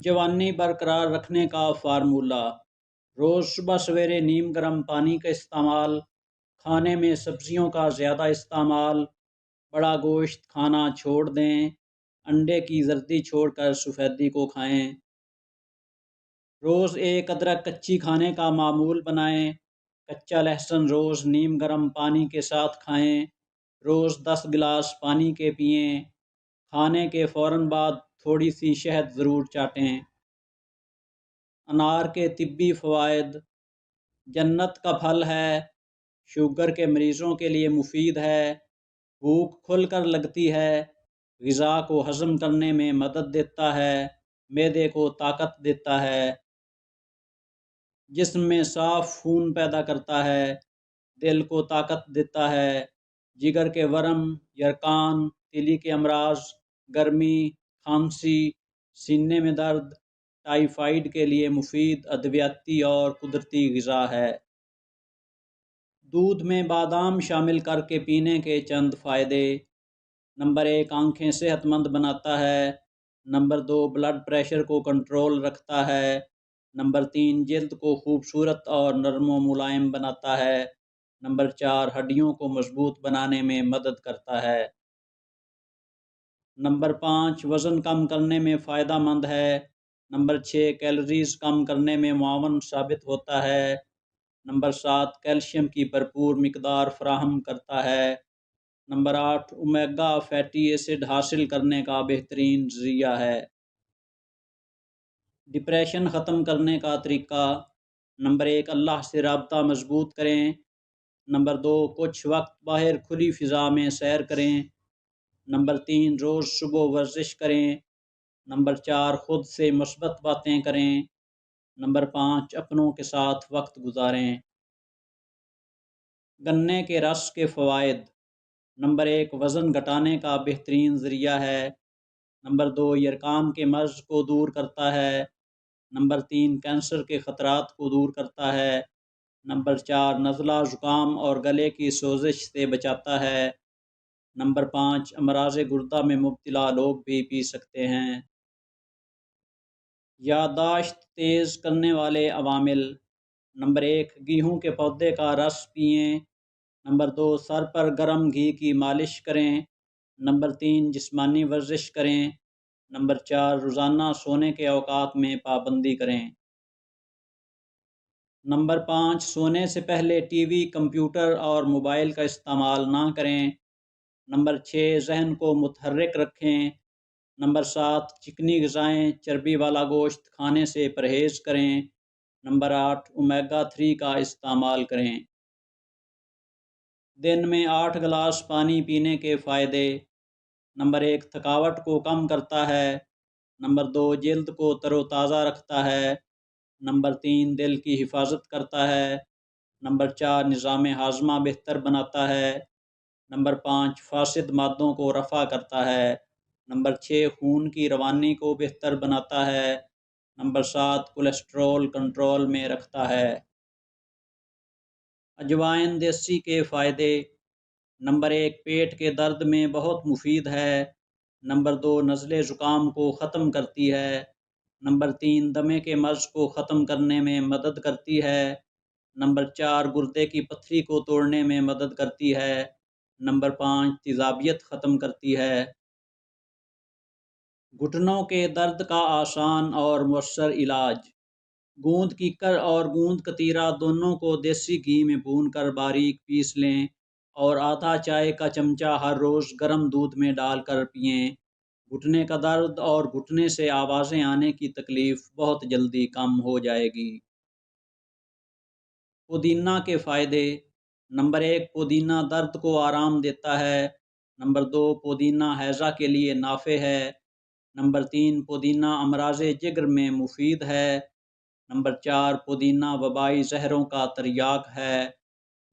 جوانی برقرار رکھنے کا فارمولہ: روز صبح سویرے نیم گرم پانی کا استعمال، کھانے میں سبزیوں کا زیادہ استعمال، بڑا گوشت کھانا چھوڑ دیں، انڈے کی زردی چھوڑ کر سفیدی کو کھائیں۔ روز ایک ادرک کچی کھانے کا معمول بنائیں۔ کچا لہسن روز نیم گرم پانی کے ساتھ کھائیں۔ روز 10 گلاس پانی کے پئیں۔ کھانے کے فوراً بعد تھوڑی سی شہد ضرور چاٹیں۔ انار کے طبی فوائد: جنت کا پھل ہے، شوگر کے مریضوں کے لیے مفید ہے، بھوک کھل کر لگتی ہے، غذا کو ہضم کرنے میں مدد دیتا ہے، معدے کو طاقت دیتا ہے، جسم میں صاف خون پیدا کرتا ہے، دل کو طاقت دیتا ہے، جگر کے ورم، یرقان، تیلی کے امراض، گرمی، کھانسی، سینے میں درد، ٹائیفائیڈ کے لیے مفید ادویاتی اور قدرتی غذا ہے۔ دودھ میں بادام شامل کر کے پینے کے چند فائدے: نمبر 1، آنکھیں صحت مند بناتا ہے۔ نمبر 2، بلڈ پریشر کو کنٹرول رکھتا ہے۔ نمبر 3، جلد کو خوبصورت اور نرم و ملائم بناتا ہے۔ نمبر 4، ہڈیوں کو مضبوط بنانے میں مدد کرتا ہے۔ نمبر 5، وزن کم کرنے میں فائدہ مند ہے۔ نمبر 6، کیلوریز کم کرنے میں معاون ثابت ہوتا ہے۔ نمبر 7، کیلشیم کی بھرپور مقدار فراہم کرتا ہے۔ نمبر 8، اومیگا فیٹی ایسڈ حاصل کرنے کا بہترین ذریعہ ہے۔ ڈپریشن ختم کرنے کا طریقہ: نمبر 1، اللہ سے رابطہ مضبوط کریں۔ نمبر 2، کچھ وقت باہر کھلی فضا میں سیر کریں۔ نمبر 3، روز صبح ورزش کریں۔ نمبر 4، خود سے مثبت باتیں کریں۔ نمبر 5، اپنوں کے ساتھ وقت گزاریں۔ گنے کے رس کے فوائد: نمبر 1، وزن گھٹانے کا بہترین ذریعہ ہے۔ نمبر 2، یرقان کے مرض کو دور کرتا ہے۔ نمبر 3، کینسر کے خطرات کو دور کرتا ہے۔ نمبر 4، نزلہ، زکام اور گلے کی سوزش سے بچاتا ہے۔ نمبر 5، امراض گردہ میں مبتلا لوگ بھی پی سکتے ہیں۔ یادداشت تیز کرنے والے عوامل: نمبر 1، گیہوں کے پودے کا رس پئیں۔ نمبر 2، سر پر گرم گھی کی مالش کریں۔ نمبر 3، جسمانی ورزش کریں۔ نمبر 4، روزانہ سونے کے اوقات میں پابندی کریں۔ نمبر 5، سونے سے پہلے ٹی وی، کمپیوٹر اور موبائل کا استعمال نہ کریں۔ نمبر 6، ذہن کو متحرک رکھیں۔ نمبر 7، چکنی غذائیں، چربی والا گوشت کھانے سے پرہیز کریں۔ نمبر 8، اومیگا 3 کا استعمال کریں۔ دن میں 8 گلاس پانی پینے کے فائدے: نمبر 1، تھکاوٹ کو کم کرتا ہے۔ نمبر 2، جلد کو تر و تازہ رکھتا ہے۔ نمبر 3، دل کی حفاظت کرتا ہے۔ نمبر 4، نظام ہاضمہ بہتر بناتا ہے۔ نمبر 5، فاسد مادوں کو رفع کرتا ہے۔ نمبر 6، خون کی روانی کو بہتر بناتا ہے۔ نمبر 7، کولیسٹرول کنٹرول میں رکھتا ہے۔ اجوائن دیسی کے فائدے: نمبر 1، پیٹ کے درد میں بہت مفید ہے۔ نمبر 2، نزلے زکام کو ختم کرتی ہے۔ نمبر 3، دمے کے مرض کو ختم کرنے میں مدد کرتی ہے۔ نمبر 4، گردے کی پتھری کو توڑنے میں مدد کرتی ہے۔ نمبر 5، تیزابیت ختم کرتی ہے۔ گھٹنوں کے درد کا آسان اور مؤثر علاج: گوند کیکر اور گوند کتیرا دونوں کو دیسی گھی میں بھون کر باریک پیس لیں اور آدھا چائے کا چمچہ ہر روز گرم دودھ میں ڈال کر پئیں۔ گھٹنے کا درد اور گھٹنے سے آوازیں آنے کی تکلیف بہت جلدی کم ہو جائے گی۔ پودینہ کے فائدے: نمبر 1، پودینہ درد کو آرام دیتا ہے۔ نمبر 2، پودینہ ہیضہ کے لیے نافع ہے۔ نمبر 3، پودینہ امراض جگر میں مفید ہے۔ نمبر 4، پودینہ وبائی زہروں کا تریاق ہے۔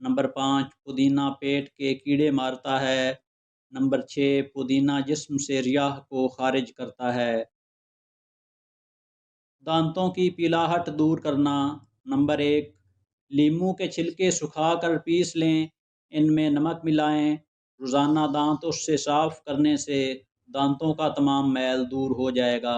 نمبر 5، پودینہ پیٹ کے کیڑے مارتا ہے۔ نمبر 6، پودینہ جسم سے ریاح کو خارج کرتا ہے۔ دانتوں کی پیلاہٹ دور کرنا: نمبر 1، لیموں کے چھلکے سکھا کر پیس لیں، ان میں نمک ملائیں، روزانہ دانت اس سے صاف کرنے سے دانتوں کا تمام میل دور ہو جائے گا۔